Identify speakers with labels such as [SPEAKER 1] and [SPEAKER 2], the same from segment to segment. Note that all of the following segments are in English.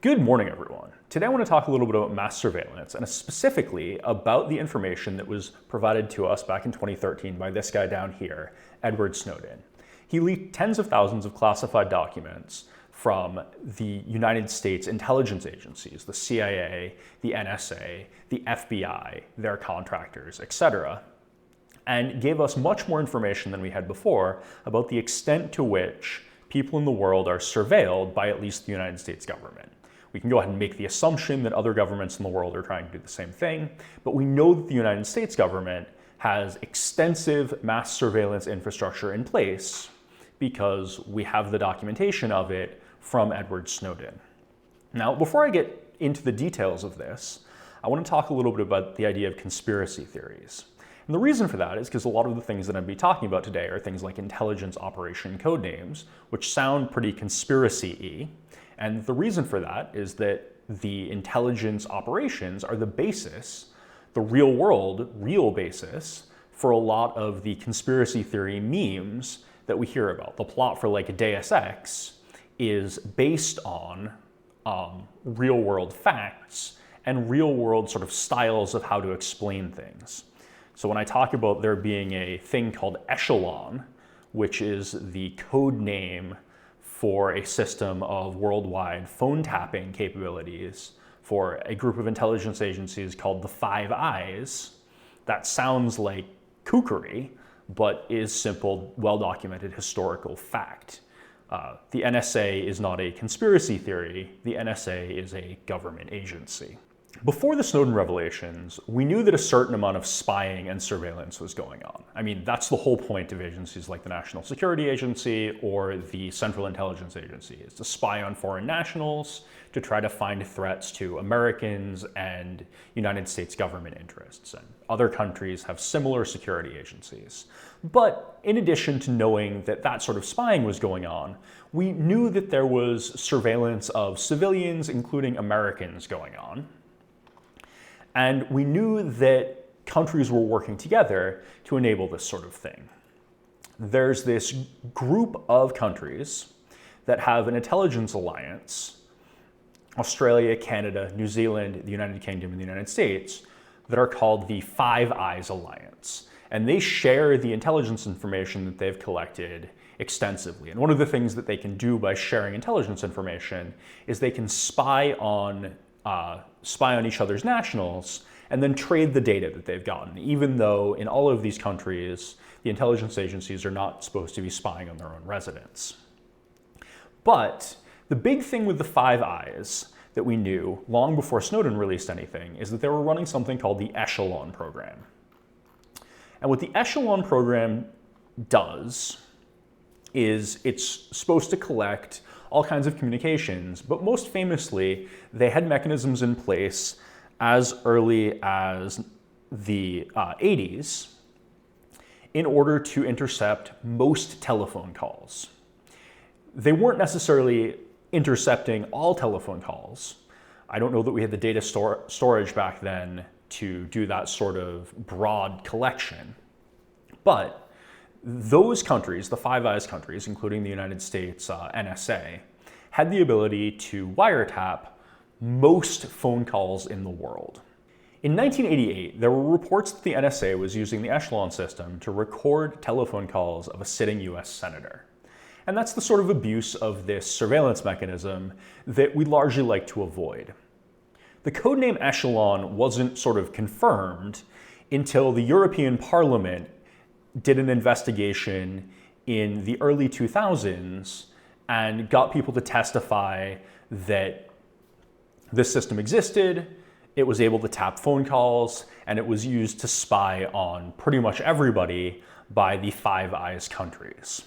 [SPEAKER 1] Good morning, everyone. Today I want to talk a little bit about mass surveillance, and specifically about the information that was provided to us back in 2013 by this guy down here, Edward Snowden. He leaked tens of thousands of classified documents from the United States intelligence agencies, the CIA, the NSA, the FBI, their contractors, etc., and gave us much more information than we had before about the extent to which people in the world are surveilled by at least the United States government. We can go ahead and make the assumption that other governments in the world are trying to do the same thing, but we know that the United States government has extensive mass surveillance infrastructure in place because we have the documentation of it from Edward Snowden. Now, before I get into the details of this, I want to talk a little bit about the idea of conspiracy theories. And the reason for that is because a lot of the things that I'll be talking about today are things like intelligence operation code names, which sound pretty conspiracy-y. And the reason for that is that the intelligence operations are the basis, the real basis, for a lot of the conspiracy theory memes that we hear about. The plot for like Deus Ex is based on real world facts and real world sort of styles of how to explain things. So when I talk about there being a thing called Echelon, which is the code name for a system of worldwide phone tapping capabilities for a group of intelligence agencies called the Five Eyes, that sounds like kookery, but is simple, well-documented historical fact. The NSA is not a conspiracy theory. The NSA is a government agency. Before the Snowden revelations, we knew that a certain amount of spying and surveillance was going on. I mean, that's the whole point of agencies like the National Security Agency or the Central Intelligence Agency, is to spy on foreign nationals, to try to find threats to Americans and United States government interests. And other countries have similar security agencies. But in addition to knowing that that sort of spying was going on, we knew that there was surveillance of civilians, including Americans, going on. And we knew that countries were working together to enable this sort of thing. There's this group of countries that have an intelligence alliance, Australia, Canada, New Zealand, the United Kingdom, and the United States, that are called the Five Eyes Alliance. And they share the intelligence information that they've collected extensively. And one of the things that they can do by sharing intelligence information is they can spy on each other's nationals and then trade the data that they've gotten, even though in all of these countries, the intelligence agencies are not supposed to be spying on their own residents. But the big thing with the Five Eyes that we knew long before Snowden released anything is that they were running something called the Echelon program. And what the Echelon program does is it's supposed to collect all kinds of communications, but most famously, they had mechanisms in place as early as the 80s in order to intercept most telephone calls. They weren't necessarily intercepting all telephone calls. I don't know that we had the data storage back then to do that sort of broad collection, but those countries, the Five Eyes countries, including the United States NSA, had the ability to wiretap most phone calls in the world. In 1988, there were reports that the NSA was using the Echelon system to record telephone calls of a sitting US senator. And that's the sort of abuse of this surveillance mechanism that we largely like to avoid. The codename Echelon wasn't sort of confirmed until the European Parliament did an investigation in the early 2000s and got people to testify that this system existed, it was able to tap phone calls, and it was used to spy on pretty much everybody by the Five Eyes countries.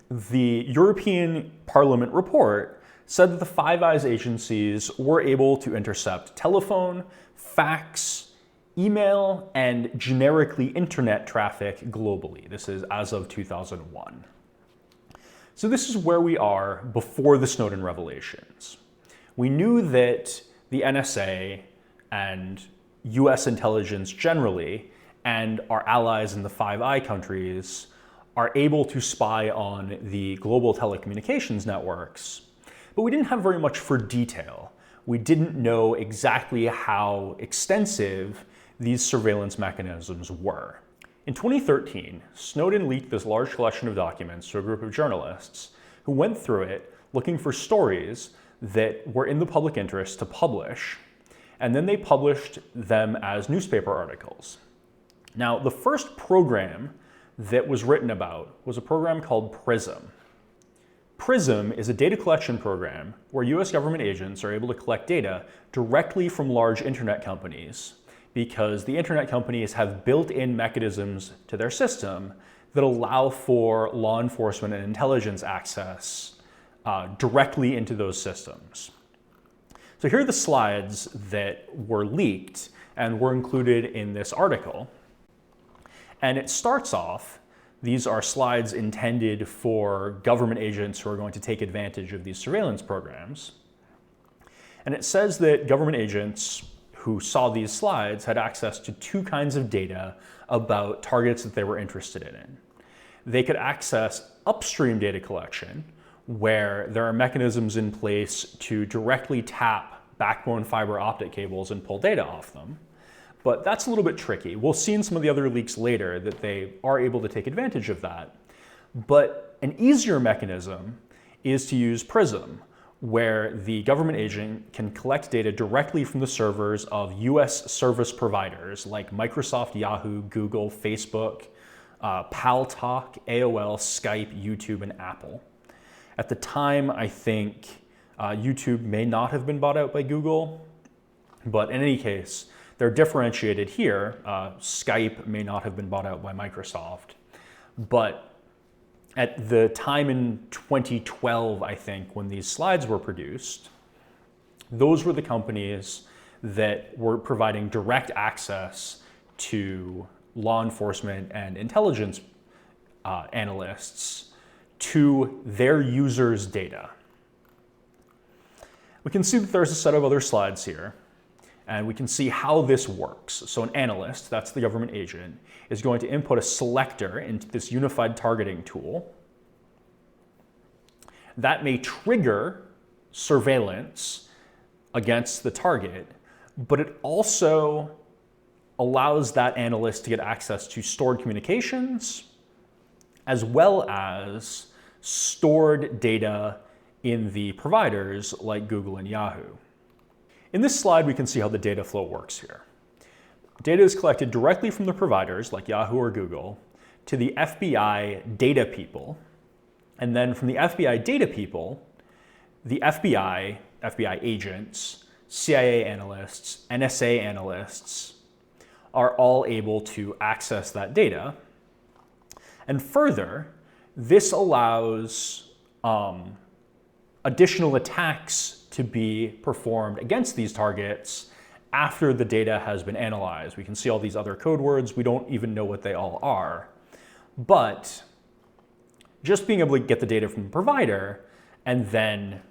[SPEAKER 1] The European Parliament report said that the Five Eyes agencies were able to intercept telephone, fax, email, and generically internet traffic globally. This is as of 2001. So this is where we are before the Snowden revelations. We knew that the NSA and US intelligence generally, and our allies in the Five Eye countries, are able to spy on the global telecommunications networks, but we didn't have very much for detail. we didn't know exactly how extensive these surveillance mechanisms were. In 2013, Snowden leaked this large collection of documents to a group of journalists who went through it looking for stories that were in the public interest to publish, and then they published them as newspaper articles. Now, the first program that was written about was a program called Prism. Prism is a data collection program where US government agents are able to collect data directly from large internet companies, because the internet companies have built-in mechanisms to their system that allow for law enforcement and intelligence access directly into those systems. So here are the slides that were leaked and were included in this article. And it starts off, these are slides intended for government agents who are going to take advantage of these surveillance programs. And it says that government agents who saw these slides had access to two kinds of data about targets that they were interested in. They could access upstream data collection, where there are mechanisms in place to directly tap backbone fiber optic cables and pull data off them. But that's a little bit tricky. We'll see in some of the other leaks later that they are able to take advantage of that. But an easier mechanism is to use Prism, where the government agent can collect data directly from the servers of US service providers like Microsoft, Yahoo, Google, Facebook, Paltalk, AOL, Skype, YouTube, and Apple. At the time, I think YouTube may not have been bought out by Google, but in any case, they're differentiated here. Skype may not have been bought out by Microsoft, but at the time in 2012, I think, when these slides were produced, those were the companies that were providing direct access to law enforcement and intelligence analysts to their users' data. We can see that there's a set of other slides here, and we can see how this works. So an analyst, that's the government agent, is going to input a selector into this unified targeting tool. That may trigger surveillance against the target, but it also allows that analyst to get access to stored communications, as well as stored data in the providers like Google and Yahoo. In this slide, we can see how the data flow works here. Data is collected directly from the providers like Yahoo or Google to the FBI data people. And then from the FBI data people, the FBI agents, CIA analysts, NSA analysts are all able to access that data. And further, this allows additional attacks to be performed against these targets after the data has been analyzed. We can see all these other code words. We don't even know what they all are. But just being able to get the data from the provider and then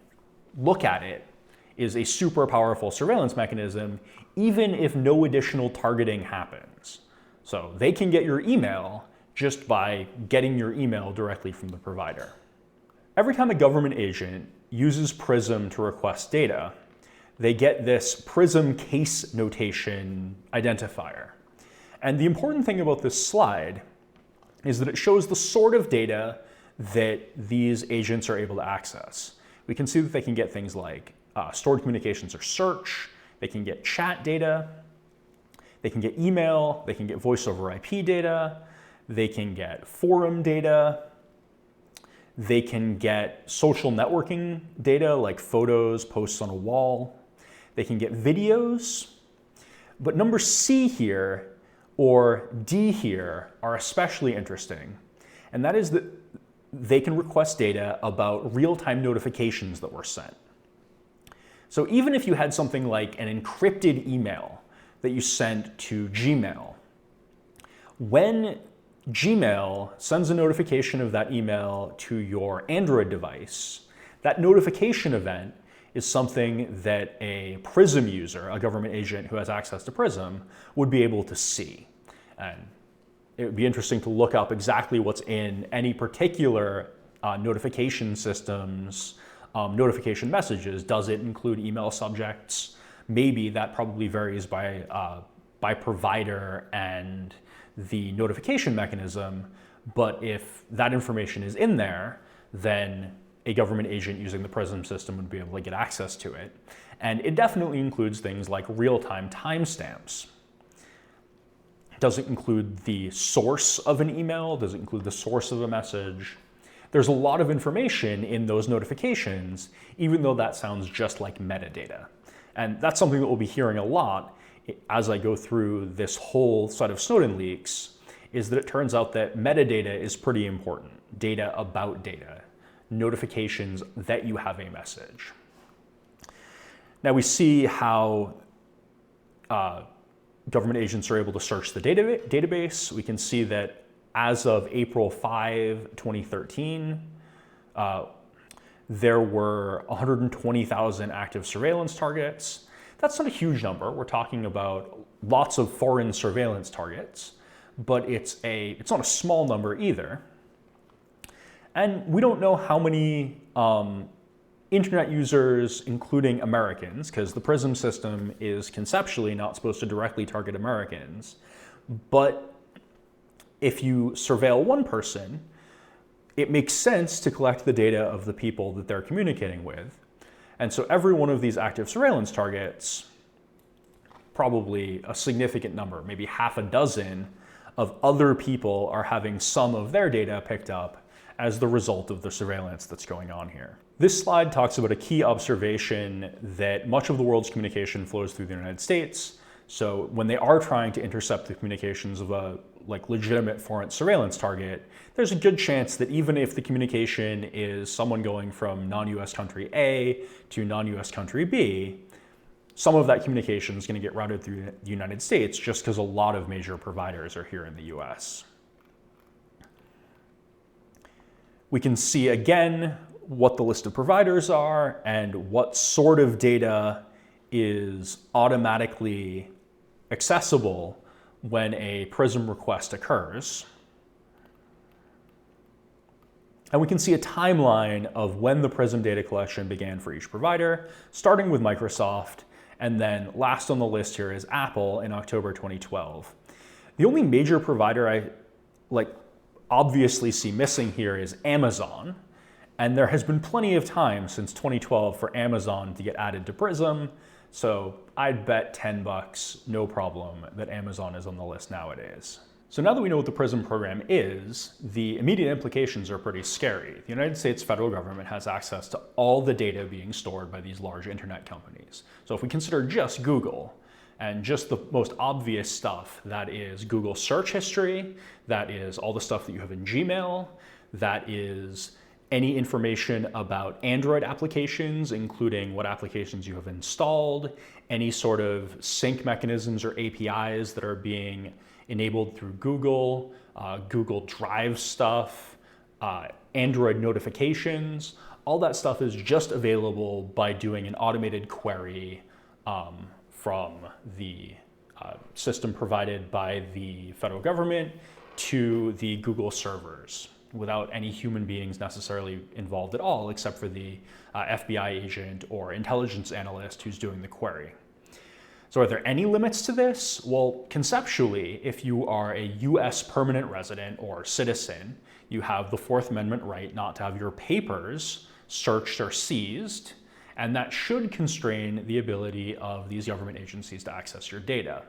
[SPEAKER 1] look at it is a super powerful surveillance mechanism, even if no additional targeting happens. So they can get your email just by getting your email directly from the provider. Every time a government agent uses Prism to request data, they get this Prism case notation identifier. And the important thing about this slide is that it shows the sort of data that these agents are able to access. We can see that they can get things like stored communications or search, they can get chat data, they can get email, they can get voice over IP data, they can get forum data, they can get social networking data like photos, posts on a wall, they can get videos. But number C here or D here are especially interesting, and that is that they can request data about real-time notifications that were sent. So even if you had something like an encrypted email that you sent to Gmail, when Gmail sends a notification of that email to your Android device, that notification event is something that a Prism user, a government agent who has access to Prism, would be able to see. And it would be interesting to look up exactly what's in any particular notification system's notification messages. Does it include email subjects? Maybe. That probably varies by provider and the notification mechanism. But if that information is in there, then a government agent using the Prism system would be able to get access to it. And it definitely includes things like real-time timestamps. Does it include the source of an email? Does it include the source of a message? There's a lot of information in those notifications, even though that sounds just like metadata. And that's something that we'll be hearing a lot as I go through this whole set of Snowden leaks, is that it turns out that metadata is pretty important. Data about data, notifications that you have a message. Now we see how government agents are able to search the database. We can see that as of April 5, 2013, there were 120,000 active surveillance targets. That's not a huge number. We're talking about lots of foreign surveillance targets, but it's not a small number either. And we don't know how many internet users, including Americans, because the Prism system is conceptually not supposed to directly target Americans. But if you surveil one person, it makes sense to collect the data of the people that they're communicating with. And so every one of these active surveillance targets, probably a significant number, maybe half a dozen of other people are having some of their data picked up as the result of the surveillance that's going on here. This slide talks about a key observation that much of the world's communication flows through the United States. So when they are trying to intercept the communications of a legitimate foreign surveillance target, there's a good chance that even if the communication is someone going from non-US country A to non-US country B, some of that communication is going to get routed through the United States just because a lot of major providers are here in the US. We can see again what the list of providers are and what sort of data is automatically accessible when a Prism request occurs. And we can see a timeline of when the Prism data collection began for each provider, starting with Microsoft, and then last on the list here is Apple in October 2012. The only major provider I obviously see missing here is Amazon, and there has been plenty of time since 2012 for Amazon to get added to Prism, so I'd bet $10, no problem, that Amazon is on the list nowadays. So now that we know what the Prism program is, the immediate implications are pretty scary. The United States federal government has access to all the data being stored by these large internet companies. So if we consider just Google, and just the most obvious stuff, that is Google search history, that is all the stuff that you have in Gmail, that is any information about Android applications, including what applications you have installed, any sort of sync mechanisms or APIs that are being enabled through Google, Google Drive stuff, Android notifications, all that stuff is just available by doing an automated query from the system provided by the federal government to the Google servers without any human beings necessarily involved at all, except for the FBI agent or intelligence analyst who's doing the query. So are there any limits to this? Well, conceptually, if you are a US permanent resident or citizen, you have the Fourth Amendment right not to have your papers searched or seized, and that should constrain the ability of these government agencies to access your data.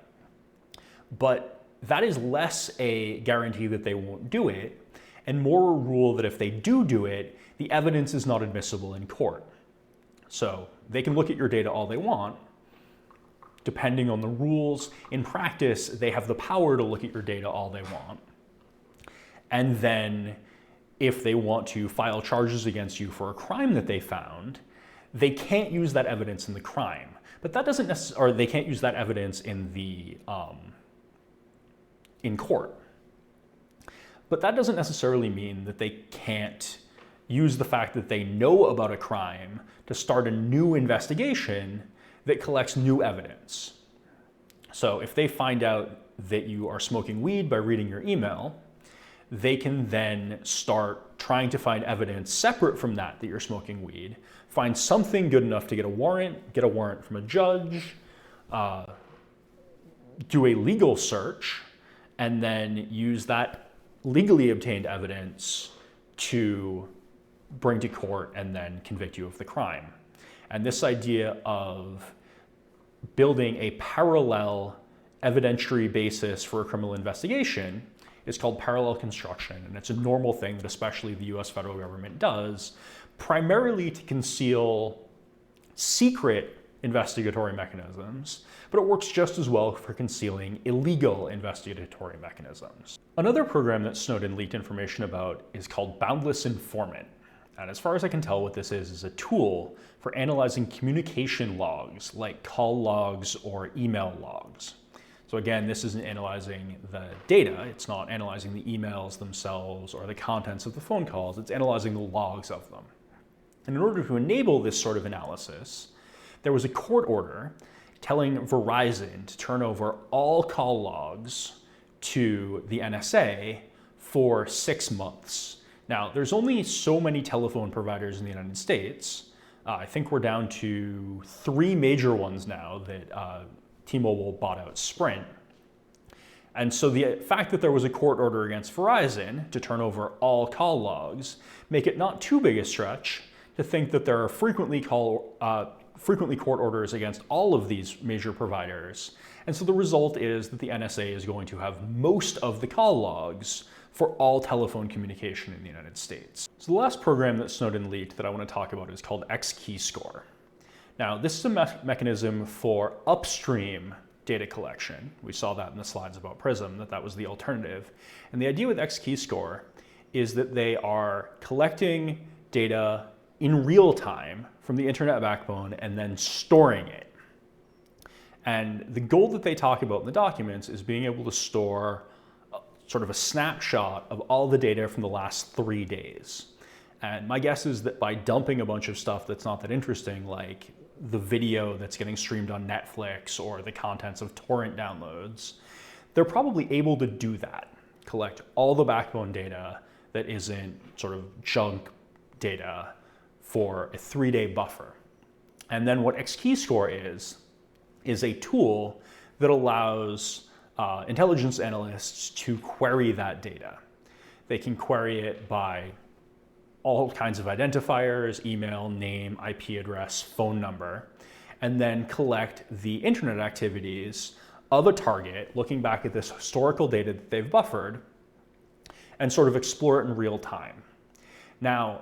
[SPEAKER 1] But that is less a guarantee that they won't do it, and more a rule that if they do it, the evidence is not admissible in court. So they can look at your data all they want. Depending on the rules, in practice, they have the power to look at your data all they want. And then if they want to file charges against you for a crime that they found, they can't use that evidence in the crime. But that doesn't necessarily, or they can't use that evidence in the in court. But that doesn't necessarily mean that they can't use the fact that they know about a crime to start a new investigation that collects new evidence. So if they find out that you are smoking weed by reading your email, they can then start trying to find evidence separate from that you're smoking weed, find something good enough to get a warrant from a judge, do a legal search, and then use that legally obtained evidence to bring to court and then convict you of the crime. And this idea of building a parallel evidentiary basis for a criminal investigation is called parallel construction, and it's a normal thing that especially the US federal government does, primarily to conceal secret investigatory mechanisms, but it works just as well for concealing illegal investigatory mechanisms. Another program that Snowden leaked information about is called boundless informant. And as far as I can tell, what this is a tool for analyzing communication logs like call logs or email logs. So again, this isn't analyzing the data, it's not analyzing the emails themselves or the contents of the phone calls, it's analyzing the logs of them. And in order to enable this sort of analysis, there was a court order telling Verizon to turn over all call logs to the NSA for 6 months. Now, there's only so many telephone providers in the United States. I think we're down to 3 major ones now that T-Mobile bought out Sprint. And so the fact that there was a court order against Verizon to turn over all call logs make it not too big a stretch to think that there are frequently court orders against all of these major providers. And so the result is that the NSA is going to have most of the call logs for all telephone communication in the United States. So the last program that Snowden leaked that I want to talk about is called xKeyScore. Now, this is a mechanism for upstream data collection. We saw that in the slides about Prism, that was the alternative. And the idea with xKeyScore is that they are collecting data in real time from the internet backbone and then storing it. And the goal that they talk about in the documents is being able to store sort of a snapshot of all the data from the last 3 days. And my guess is that by dumping a bunch of stuff that's not that interesting, like the video that's getting streamed on Netflix or the contents of torrent downloads, they're probably able to do that, collect all the backbone data that isn't sort of junk data for a 3-day buffer. And then what xKeyScore is a tool that allows intelligence analysts to query that data. They can query it by all kinds of identifiers, email, name, IP address, phone number, and then collect the internet activities of a target, looking back at this historical data that they've buffered, and sort of explore it in real time. Now,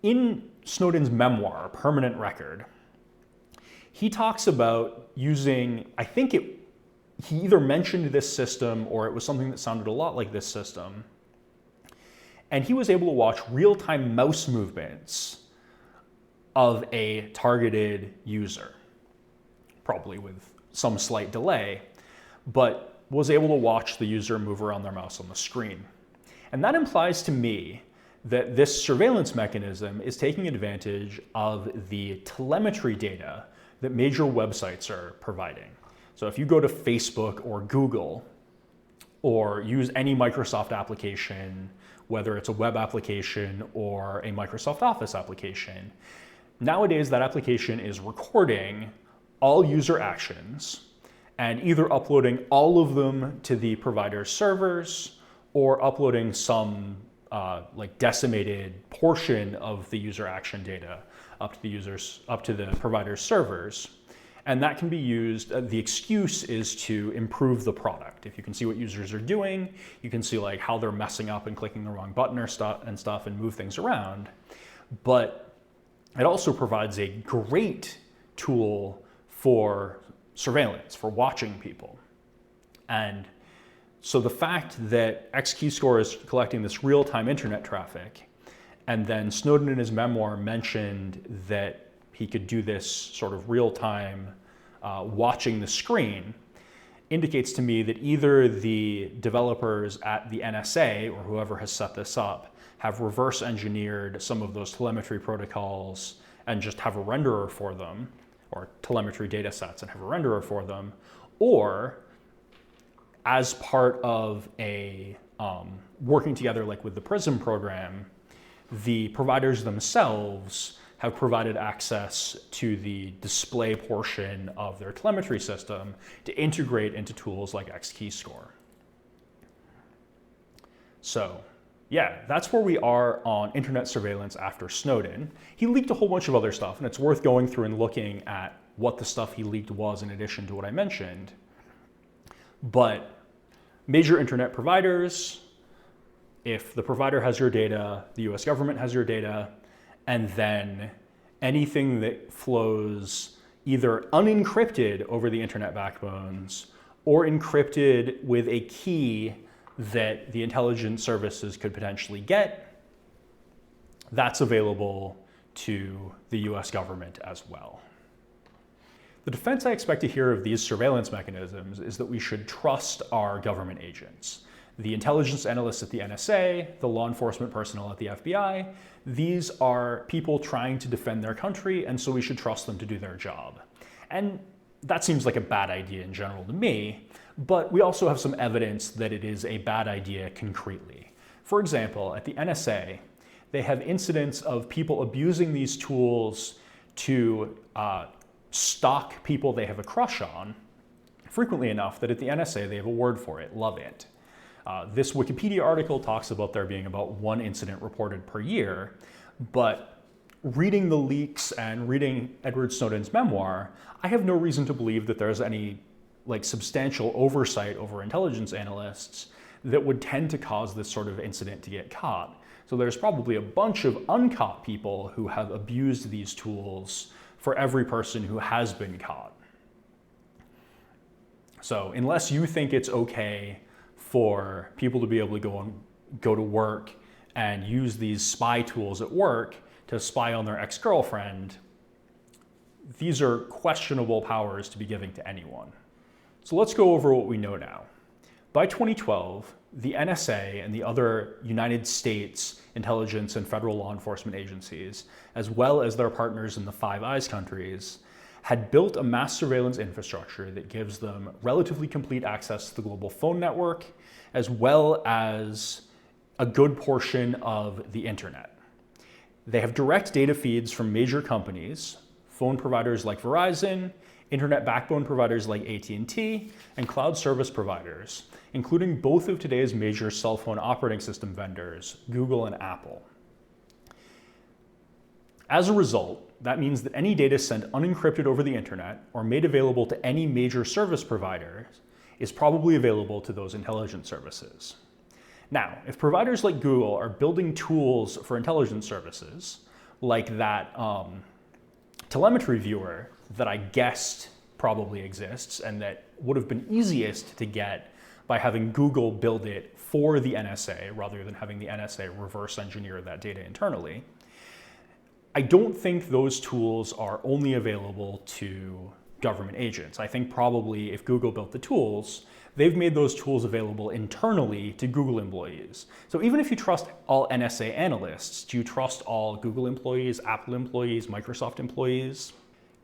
[SPEAKER 1] in Snowden's memoir, Permanent Record, he talks about using, he either mentioned this system or it was something that sounded a lot like this system. And he was able to watch real-time mouse movements of a targeted user, probably with some slight delay, but was able to watch the user move around their mouse on the screen. And that implies to me that this surveillance mechanism is taking advantage of the telemetry data that major websites are providing. So if you go to Facebook or Google, or use any Microsoft application, whether it's a web application or a Microsoft Office application, nowadays that application is recording all user actions and either uploading all of them to the provider's servers or uploading some like decimated portion of the user action data up to the provider's servers. And that can be used, the excuse is to improve the product. If you can see what users are doing, you can see like how they're messing up and clicking the wrong button or stuff and move things around. But it also provides a great tool for surveillance, for watching people. And so the fact that xKeyScore is collecting this real-time internet traffic, and then Snowden in his memoir mentioned that he could do this sort of real-time watching the screen, indicates to me that either the developers at the NSA or whoever has set this up have reverse engineered some of those telemetry protocols and just have a renderer for them, or telemetry data sets and have a renderer for them, or as part of a working together like with the Prism program, the providers themselves have provided access to the display portion of their telemetry system to integrate into tools like xKeyScore. So yeah, that's where we are on internet surveillance after Snowden. He leaked a whole bunch of other stuff, and it's worth going through and looking at what the stuff he leaked was in addition to what I mentioned. But major internet providers, if the provider has your data, the US government has your data, and then anything that flows either unencrypted over the internet backbones or encrypted with a key that the intelligence services could potentially get, that's available to the US government as well. The defense I expect to hear of these surveillance mechanisms is that we should trust our government agents. The intelligence analysts at the NSA, the law enforcement personnel at the FBI, these are people trying to defend their country, and so we should trust them to do their job. And that seems like a bad idea in general to me, but we also have some evidence that it is a bad idea concretely. For example, at the NSA, they have incidents of people abusing these tools to stalk people they have a crush on, frequently enough that at the NSA they have a word for it, love it. This Wikipedia article talks about there being about one incident reported per year, but reading the leaks and reading Edward Snowden's memoir, I have no reason to believe that there's any substantial oversight over intelligence analysts that would tend to cause this sort of incident to get caught. So there's probably a bunch of uncaught people who have abused these tools for every person who has been caught. So unless you think it's okay for people to be able to go to work and use these spy tools at work to spy on their ex-girlfriend, these are questionable powers to be giving to anyone. So let's go over what we know now. By 2012, the NSA and the other United States intelligence and federal law enforcement agencies, as well as their partners in the Five Eyes countries, had built a mass surveillance infrastructure that gives them relatively complete access to the global phone network, as well as a good portion of the internet. They have direct data feeds from major companies, phone providers like Verizon, internet backbone providers like AT&T, and cloud service providers, including both of today's major cell phone operating system vendors, Google and Apple. As a result, that means that any data sent unencrypted over the internet or made available to any major service provider is probably available to those intelligence services. Now, if providers like Google are building tools for intelligence services, like that telemetry viewer that I guessed probably exists and that would have been easiest to get by having Google build it for the NSA rather than having the NSA reverse engineer that data internally, I don't think those tools are only available to government agents. I think probably if Google built the tools, they've made those tools available internally to Google employees. So even if you trust all NSA analysts, do you trust all Google employees, Apple employees, Microsoft employees?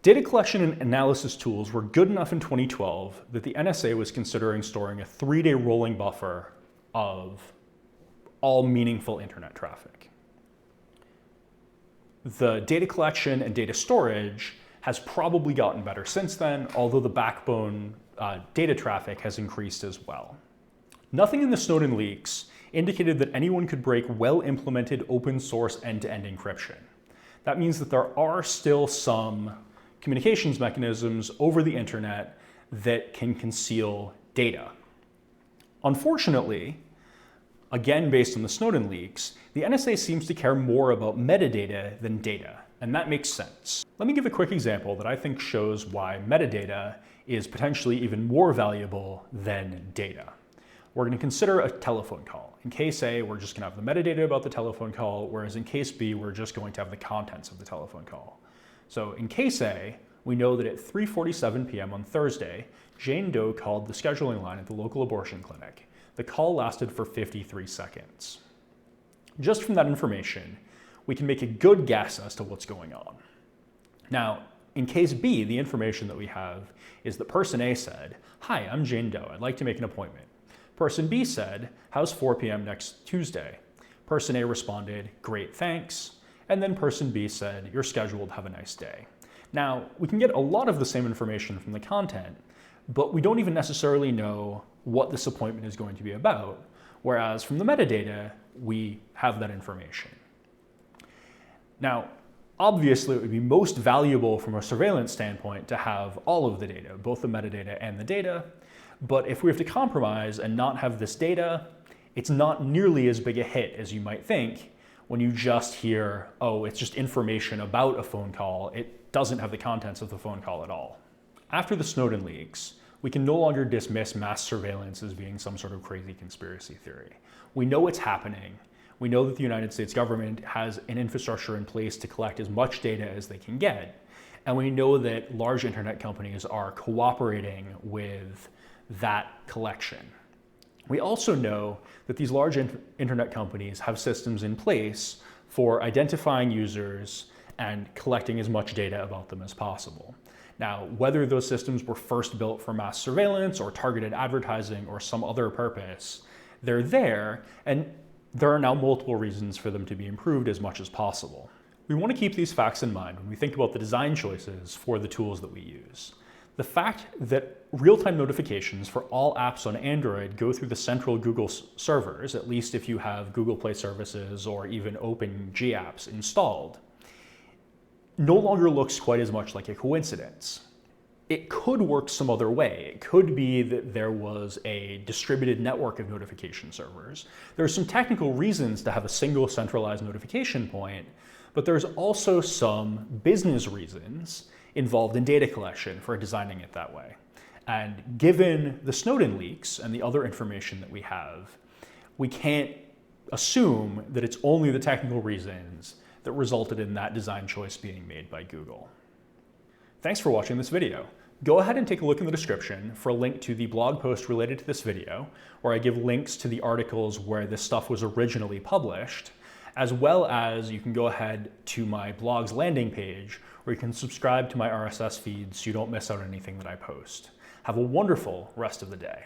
[SPEAKER 1] Data collection and analysis tools were good enough in 2012 that the NSA was considering storing a 3-day rolling buffer of all meaningful internet traffic. The data collection and data storage has probably gotten better since then, although the backbone data traffic has increased as well. Nothing in the Snowden leaks indicated that anyone could break well-implemented open source end-to-end encryption. That means that there are still some communications mechanisms over the internet that can conceal data. Unfortunately, again based on the Snowden leaks, the NSA seems to care more about metadata than data, and that makes sense. Let me give a quick example that I think shows why metadata is potentially even more valuable than data. We're going to consider a telephone call. In case A, we're just going to have the metadata about the telephone call, whereas in case B, we're just going to have the contents of the telephone call. So in case A, we know that at 3:47 p.m. on Thursday, Jane Doe called the scheduling line at the local abortion clinic. The call lasted for 53 seconds. Just from that information, we can make a good guess as to what's going on. Now, in case B, the information that we have is that person A said, "Hi, I'm Jane Doe. I'd like to make an appointment." Person B said, how's 4 p.m. next Tuesday? Person A responded, great, thanks. And then person B said, you're scheduled, have a nice day. Now, we can get a lot of the same information from the content, but we don't even necessarily know what this appointment is going to be about, whereas from the metadata, we have that information. Now, obviously, it would be most valuable from a surveillance standpoint to have all of the data, both the metadata and the data, but if we have to compromise and not have this data, it's not nearly as big a hit as you might think when you just hear, oh, it's just information about a phone call. It doesn't have the contents of the phone call at all. After the Snowden leaks, we can no longer dismiss mass surveillance as being some sort of crazy conspiracy theory. We know it's happening. We know that the United States government has an infrastructure in place to collect as much data as they can get. And we know that large internet companies are cooperating with that collection. We also know that these large internet companies have systems in place for identifying users and collecting as much data about them as possible. Now, whether those systems were first built for mass surveillance or targeted advertising or some other purpose, they're there, and there are now multiple reasons for them to be improved as much as possible. We want to keep these facts in mind when we think about the design choices for the tools that we use. The fact that real-time notifications for all apps on Android go through the central Google servers, at least if you have Google Play services or even OpenG apps installed, no longer looks quite as much like a coincidence. It could work some other way. It could be that there was a distributed network of notification servers. There are some technical reasons to have a single centralized notification point, but there's also some business reasons involved in data collection for designing it that way. And given the Snowden leaks and the other information that we have, we can't assume that it's only the technical reasons that resulted in that design choice being made by Google. Thanks for watching this video. Go ahead and take a look in the description for a link to the blog post related to this video, where I give links to the articles where this stuff was originally published, as well as you can go ahead to my blog's landing page, where you can subscribe to my RSS feed so you don't miss out on anything that I post. Have a wonderful rest of the day.